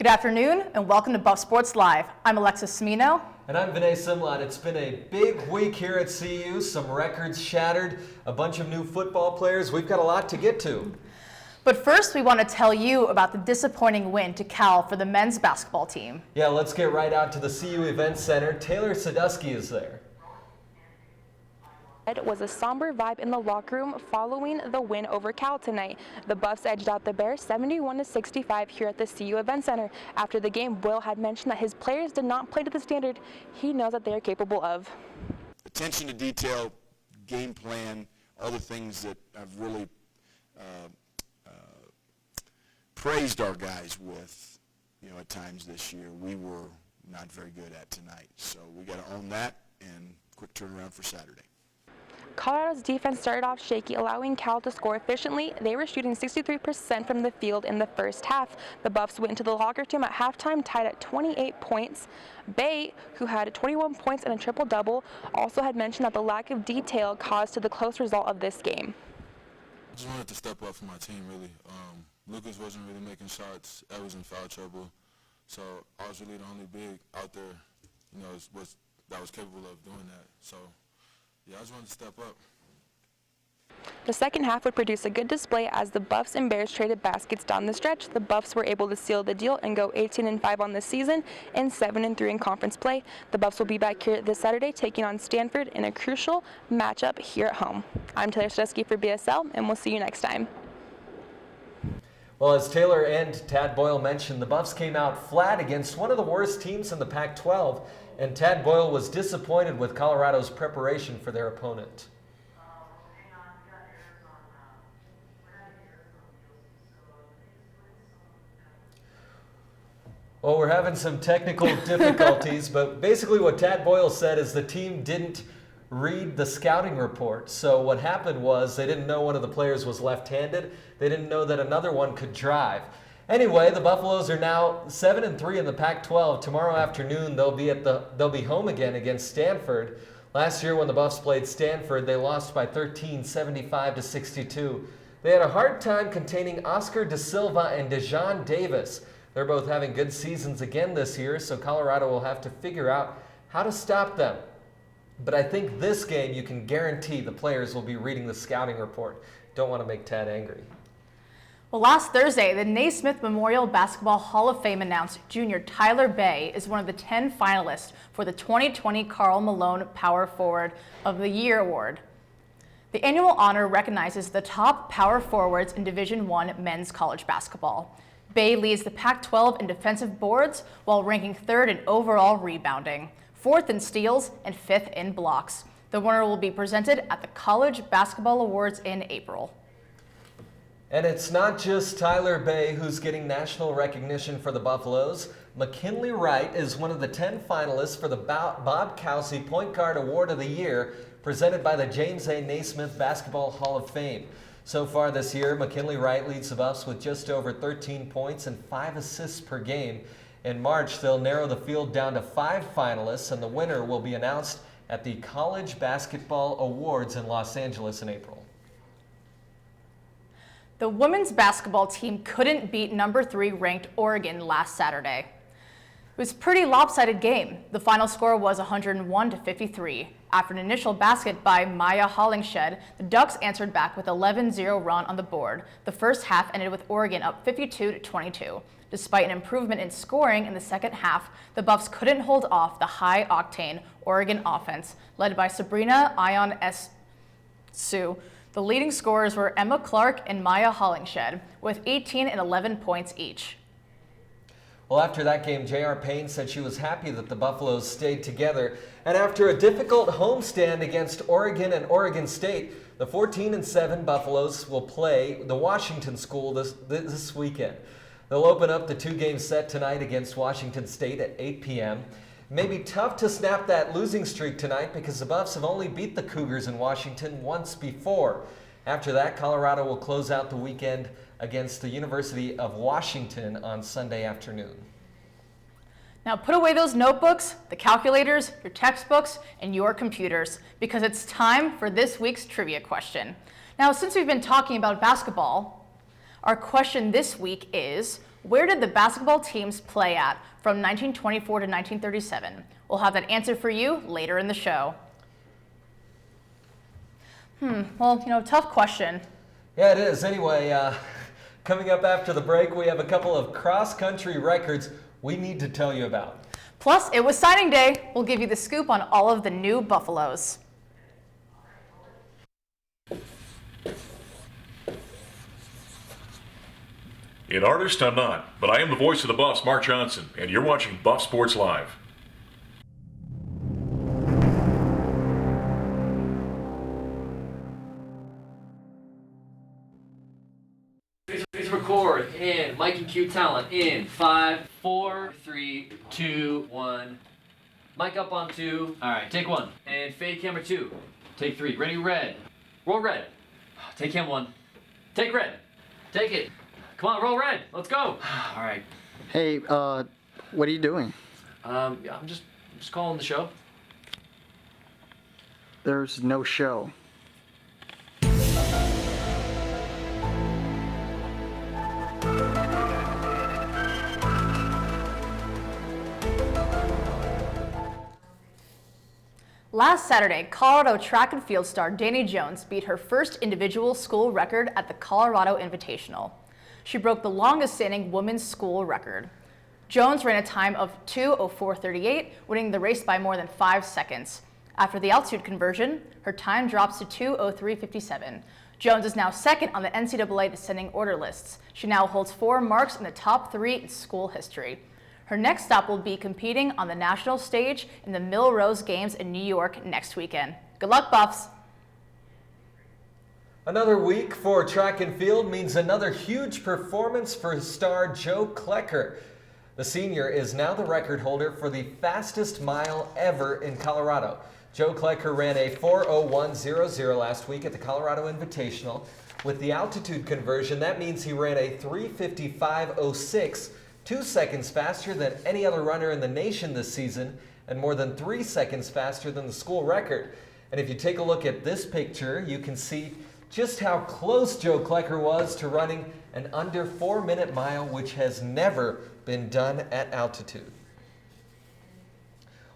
Good afternoon and welcome to BuffSports Live. I'm Alexis Smino. And I'm Vinay Simlot. It's been a big week here at CU, some records shattered, a bunch of new football players. We've got a lot to get to. But first we want to tell you about the disappointing win to Cal for the men's basketball team. Yeah, let's get right out to the CU Event Center. Taylor Sadusky is there. It was a somber vibe in the locker room following the win over Cal tonight. The Buffs edged out the Bears 71-65 here at the CU Event Center. After the game, Will had mentioned that his players did not play to the standard he knows that they are capable of. Attention to detail, game plan, other things that I've really praised our guys with, at times this year, we were not very good at tonight. So we got to own that and quick turnaround for Saturday. Colorado's defense started off shaky, allowing Cal to score efficiently. They were shooting 63% from the field in the first half. The Buffs went into the locker room at halftime tied at 28 points. Bay, who had 21 points and a triple-double, also had mentioned that the lack of detail caused to the close result of this game. I just wanted to step up for my team, really. Lucas wasn't really making shots. I was in foul trouble. So I was really the only big out there, that was capable of doing that. So, yeah, I just wanted to step up. The second half would produce a good display as the Buffs and Bears traded baskets down the stretch. The Buffs were able to seal the deal and go 18-5 on the season and 7-3 in conference play. The Buffs will be back here this Saturday taking on Stanford in a crucial matchup here at home. I'm Taylor Sadusky for BSL, and we'll see you next time. Well, as Taylor and Tad Boyle mentioned, the Buffs came out flat against one of the worst teams in the Pac-12, and Tad Boyle was disappointed with Colorado's preparation for their opponent. Well, we're having some technical difficulties, but basically what Tad Boyle said is the team didn't read the scouting report. So what happened was they didn't know one of the players was left-handed. They didn't know that another one could drive. Anyway, the Buffaloes are now 7-3 in the Pac-12. Tomorrow afternoon they'll be home again against Stanford. Last year when the Buffs played Stanford, they lost by 13, 75-62. They had a hard time containing Oscar Da Silva and Dejon Davis. They're both having good seasons again this year, so Colorado will have to figure out how to stop them. But I think this game you can guarantee the players will be reading the scouting report. Don't want to make Tad angry. Well, last Thursday, the Naismith Memorial Basketball Hall of Fame announced junior Tyler Bay is one of the 10 finalists for the 2020 Karl Malone Power Forward of the Year Award. The annual honor recognizes the top power forwards in Division I men's college basketball. Bay leads the Pac-12 in defensive boards while ranking 3rd in overall rebounding, 4th in steals, and 5th in blocks. The winner will be presented at the College Basketball Awards in April. And it's not just Tyler Bay who's getting national recognition for the Buffaloes. McKinley Wright is one of the 10 finalists for the Bob Cousy Point Guard Award of the Year, presented by the James A. Naismith Basketball Hall of Fame. So far this year, McKinley Wright leads the Buffs with just over 13 points and 5 assists per game. In March, they'll narrow the field down to 5 finalists, and the winner will be announced at the College Basketball Awards in Los Angeles in April. The women's basketball team couldn't beat number 3 ranked Oregon last Saturday. It was a pretty lopsided game. The final score was 101-53. After an initial basket by Maya Hollingshed, the Ducks answered back with an 11-0 run on the board. The first half ended with Oregon up 52-22. Despite an improvement in scoring in the second half, the Buffs couldn't hold off the high-octane Oregon offense, led by Sabrina Ionescu. The leading scorers were Emma Clark and Maya Hollingshed, with 18 and 11 points each. Well, after that game, J.R. Payne said she was happy that the Buffaloes stayed together. And after a difficult homestand against Oregon and Oregon State, the 14-7 Buffaloes will play the Washington School this weekend. They'll open up the 2-game set tonight against Washington State at 8 p.m. It may be tough to snap that losing streak tonight because the Buffs have only beat the Cougars in Washington once before. After that, Colorado will close out the weekend against the University of Washington on Sunday afternoon. Now put away those notebooks, the calculators, your textbooks, and your computers, because it's time for this week's trivia question. Now, since we've been talking about basketball, our question this week is, Where did the basketball teams play at from 1924 to 1937? We'll have that answer for you later in the show. Well, tough question. Yeah, it is. Anyway, coming up after the break, we have a couple of cross-country records we need to tell you about. Plus, it was signing day. We'll give you the scoop on all of the new Buffaloes. An artist, I'm not, but I am the voice of the Buffs, Mark Johnson, and you're watching Buff Sports Live. Please record in Mike and Q Talent in 5, 4, 3, 2, 1. Mic up on 2. All right, take 1. And fade camera 2. Take 3. Ready, red. Roll red. Take cam 1. Take red. Take it. Come on, roll red. Let's go. All right. Hey, what are you doing? I'm just calling the show. There's no show. Last Saturday, Colorado track and field star Danny Jones beat her first individual school record at the Colorado Invitational. She broke the longest-standing women's school record. Jones ran a time of 2:04:38, winning the race by more than 5 seconds. After the altitude conversion, her time drops to 2:03:57. Jones is now second on the NCAA descending order lists. She now holds 4 marks in the top 3 in school history. Her next stop will be competing on the national stage in the Millrose Games in New York next weekend. Good luck, Buffs! Another week for track and field means another huge performance for star Joe Klecker. The senior is now the record holder for the fastest mile ever in Colorado. Joe Klecker ran a 4:01:00 last week at the Colorado Invitational. With the altitude conversion, that means he ran a 3:55:06, 2 seconds faster than any other runner in the nation this season, and more than 3 seconds faster than the school record. And if you take a look at this picture, you can see just how close Joe Klecker was to running an under 4-minute mile, which has never been done at altitude.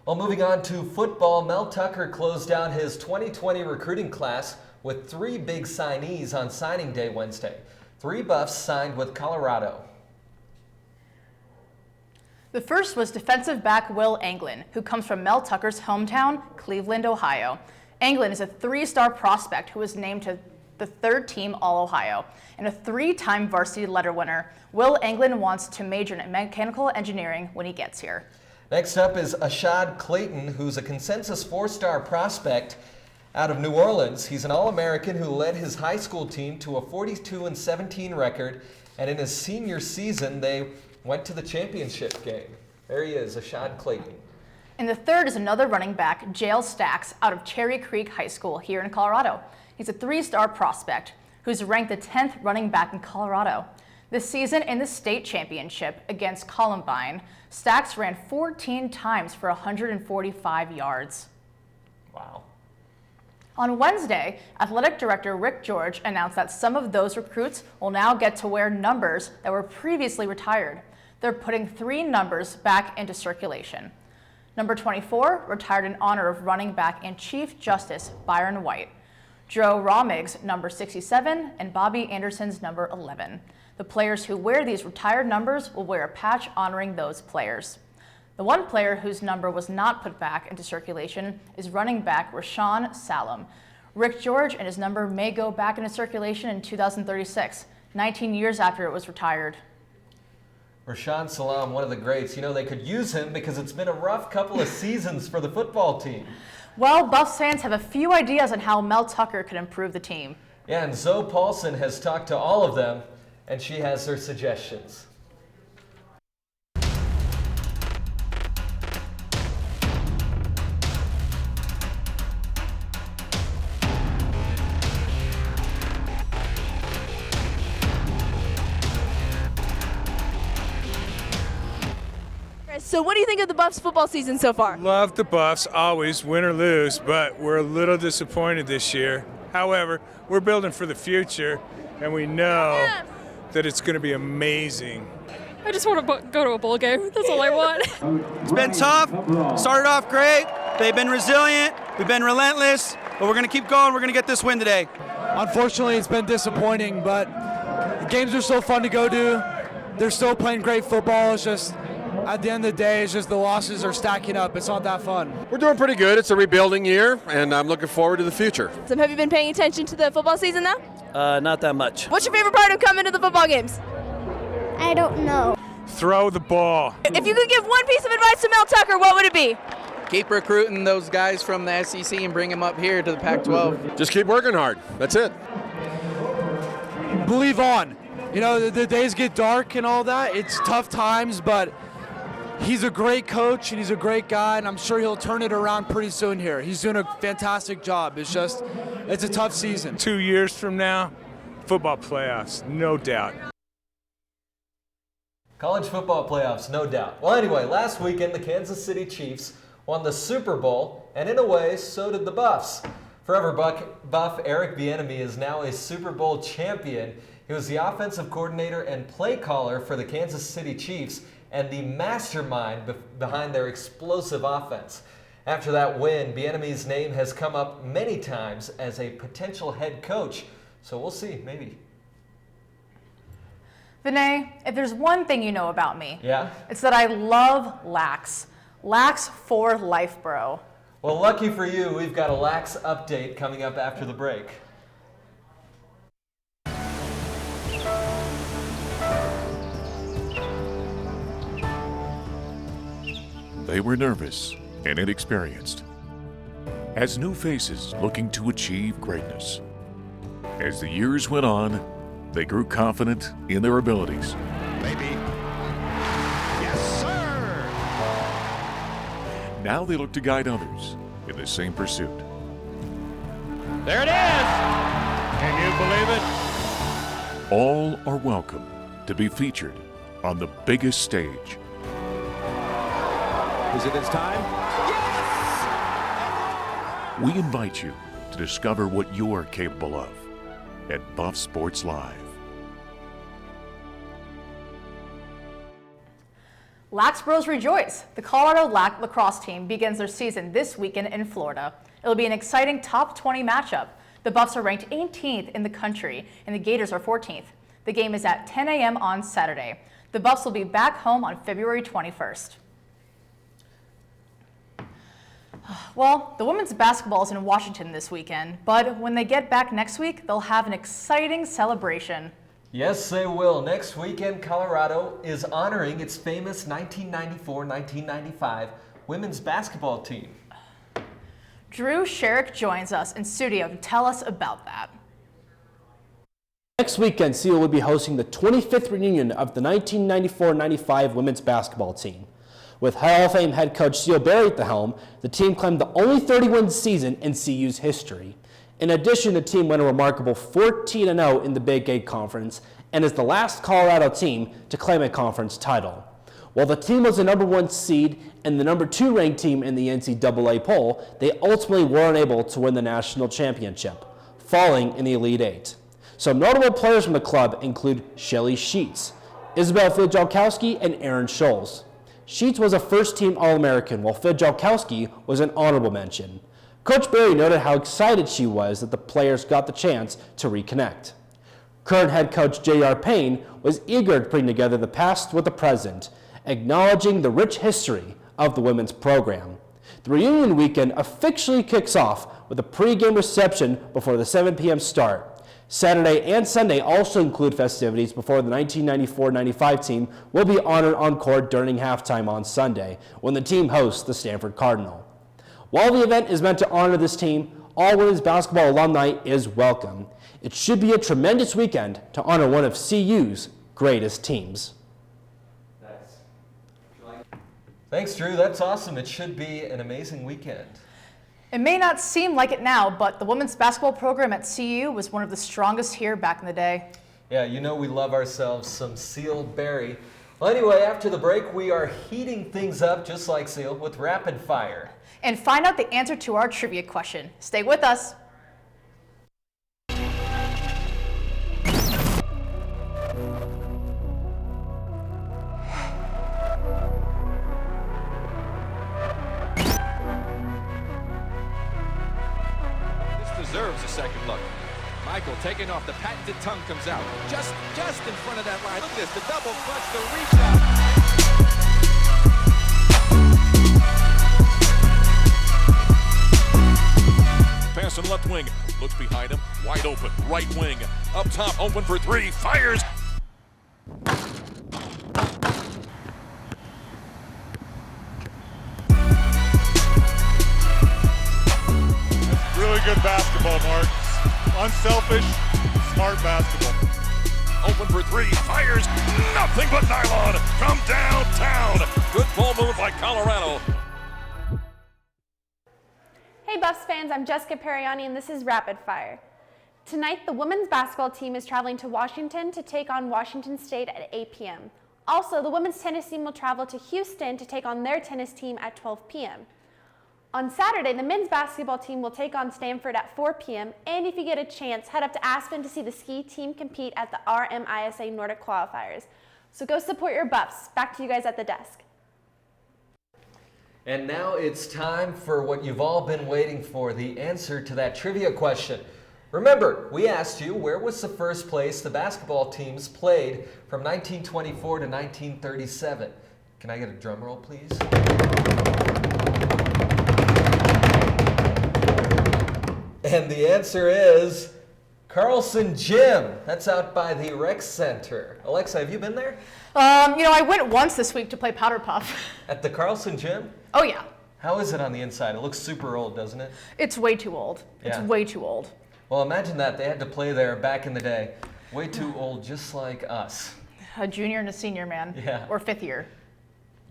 Well, moving on to football, Mel Tucker closed out his 2020 recruiting class with 3 big signees on signing day Wednesday. 3 Buffs signed with Colorado. The first was defensive back Will Anglin, who comes from Mel Tucker's hometown, Cleveland, Ohio. Anglin is a 3-star prospect who was named to the 3rd team All-Ohio and a 3-time varsity letter winner. Will Anglin wants to major in mechanical engineering when he gets here. Next up is Ashad Clayton, who's a consensus 4-star prospect out of New Orleans. He's an All-American who led his high school team to a 42-17 record, and in his senior season, they went to the championship game. There he is, Ashad Clayton. And the third is another running back, Jale Stacks, out of Cherry Creek High School here in Colorado. He's a 3-star prospect who's ranked the 10th running back in Colorado. This season in the state championship against Columbine, Stacks ran 14 times for 145 yards. Wow. On Wednesday, Athletic Director Rick George announced that some of those recruits will now get to wear numbers that were previously retired. They're putting 3 numbers back into circulation. Number 24 retired in honor of running back and Chief Justice Byron White. Joe Romig's number 67 and Bobby Anderson's number 11. The players who wear these retired numbers will wear a patch honoring those players. The one player whose number was not put back into circulation is running back Rashawn Salem. Rick George and his number may go back into circulation in 2036, 19 years after it was retired. Rashawn Salam, one of the greats. You know, they could use him because it's been a rough couple of seasons for the football team. Well, Buffs fans have a few ideas on how Mel Tucker could improve the team. Yeah, and Zoe Paulson has talked to all of them, and she has her suggestions. So what do you think of the Buffs football season so far? Love the Buffs, always, win or lose, but we're a little disappointed this year. However, we're building for the future, and we know that it's going to be amazing. I just want to go to a bowl game. That's all I want. It's been tough. Started off great. They've been resilient. We've been relentless. But we're going to keep going. We're going to get this win today. Unfortunately, it's been disappointing, but the games are still fun to go to. They're still playing great football. It's just, at the end of the day, it's just the losses are stacking up. It's not that fun. We're doing pretty good. It's a rebuilding year, and I'm looking forward to the future. So have you been paying attention to the football season now? Not that much. What's your favorite part of coming to the football games? I don't know. Throw the ball. If you could give one piece of advice to Mel Tucker, what would it be? Keep recruiting those guys from the SEC and bring them up here to the Pac-12. Just keep working hard. That's it. Believe on. You know, the days get dark and all that. It's tough times, but he's a great coach and he's a great guy, and I'm sure he'll turn it around pretty soon here. He's doing a fantastic job. It's a tough season. 2 years from now, football playoffs, no doubt. College football playoffs, no doubt. Well, anyway, last weekend the Kansas City Chiefs won the Super Bowl, and in a way, so did the Buffs. Forever Buff Eric Bieniemy is now a Super Bowl champion. He was the offensive coordinator and play caller for the Kansas City Chiefs and the mastermind behind their explosive offense. After that win, Bieniemy's name has come up many times as a potential head coach. So we'll see, maybe. Vinay, if there's one thing you know about me, Yeah? it's that I love lax. Lax for life, bro. Well, lucky for you, we've got a lax update coming up after the break. They were nervous and inexperienced, as new faces looking to achieve greatness. As the years went on, they grew confident in their abilities. Maybe. Yes, sir! Now they look to guide others in the same pursuit. There it is! Can you believe it? All are welcome to be featured on the biggest stage. Is it his time? We invite you to discover what you're capable of at BuffSports Live. Lax Bros rejoice! The Colorado lacrosse team begins their season this weekend in Florida. It'll be an exciting top 20 matchup. The Buffs are ranked 18th in the country, and the Gators are 14th. The game is at 10 a.m. on Saturday. The Buffs will be back home on February 21st. Well, the women's basketball is in Washington this weekend, but when they get back next week, they'll have an exciting celebration. Yes, they will. Next weekend, Colorado is honoring its famous 1994-1995 women's basketball team. Drew Sherrick joins us in studio to tell us about that. Next weekend, Seal will be hosting the 25th reunion of the 1994-95 women's basketball team. With Hall of Fame head coach Seal Berry at the helm, the team claimed the only 30-win season in CU's history. In addition, the team went a remarkable 14-0 in the Big 8 Conference and is the last Colorado team to claim a conference title. While the team was the #1 seed and the #2 ranked team in the NCAA poll, they ultimately were unable to win the national championship, falling in the Elite 8. Some notable players from the club include Shelly Sheets, Isabel Fidzalkowski, and Aaron Scholes. Sheets was a first-team All-American, while Fidzalkowski was an honorable mention. Coach Berry noted how excited she was that the players got the chance to reconnect. Current head coach J.R. Payne was eager at putting together the past with the present, acknowledging the rich history of the women's program. The reunion weekend officially kicks off with a pregame reception before the 7 p.m. start. Saturday and Sunday also include festivities before the 1994-95 team will be honored on court during halftime on Sunday when the team hosts the Stanford Cardinal. While the event is meant to honor this team, all women's basketball alumni is welcome. It should be a tremendous weekend to honor one of CU's greatest teams. Thanks, Drew. That's awesome. It should be an amazing weekend. It may not seem like it now, but the women's basketball program at CU was one of the strongest here back in the day. Yeah, you know we love ourselves some Seal Berry. Well, anyway, after the break, we are heating things up just like Seal with rapid fire. And find out the answer to our trivia question. Stay with us. deserves a second look. Michael taking off, the patented tongue comes out. Just in front of that line. Look at this, the double clutch, the reach out. Pass on left wing, looks behind him, wide open, right wing, up top, open for three, fires. Really good basketball, Mark. Unselfish, smart basketball. Open for three, fires, nothing but nylon from downtown. Good ball move by Colorado. Hey Buffs fans, I'm Jessica Periani and this is Rapid Fire. Tonight, the women's basketball team is traveling to Washington to take on Washington State at 8 p.m. Also, the women's tennis team will travel to Houston to take on their tennis team at 12 p.m. On Saturday, the men's basketball team will take on Stanford at 4 p.m. And if you get a chance, head up to Aspen to see the ski team compete at the RMISA Nordic Qualifiers. So go support your Buffs. Back to you guys at the desk. And now it's time for what you've all been waiting for, the answer to that trivia question. Remember, we asked you, where was the first place the basketball teams played from 1924 to 1937? Can I get a drum roll, please? And the answer is Carlson Gym. That's out by the rec center. Alexa, have you been there? I went once this week to play powder puff. At the Carlson Gym? Oh yeah. How is it on the inside? It looks super old, doesn't it? It's way too old. It's Yeah. way too old. Well, imagine that. They had to play there back in the day. Way too old, just like us. A junior and a senior, man. Yeah. Or fifth year.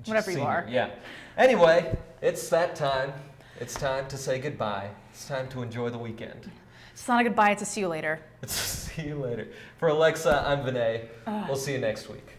Whatever you Senior, are. Yeah. Anyway, it's that time. It's time to say goodbye. It's time to enjoy the weekend. It's not a goodbye, it's a see you later. It's see you later. For Alexa, I'm Vinay. We'll see you next week.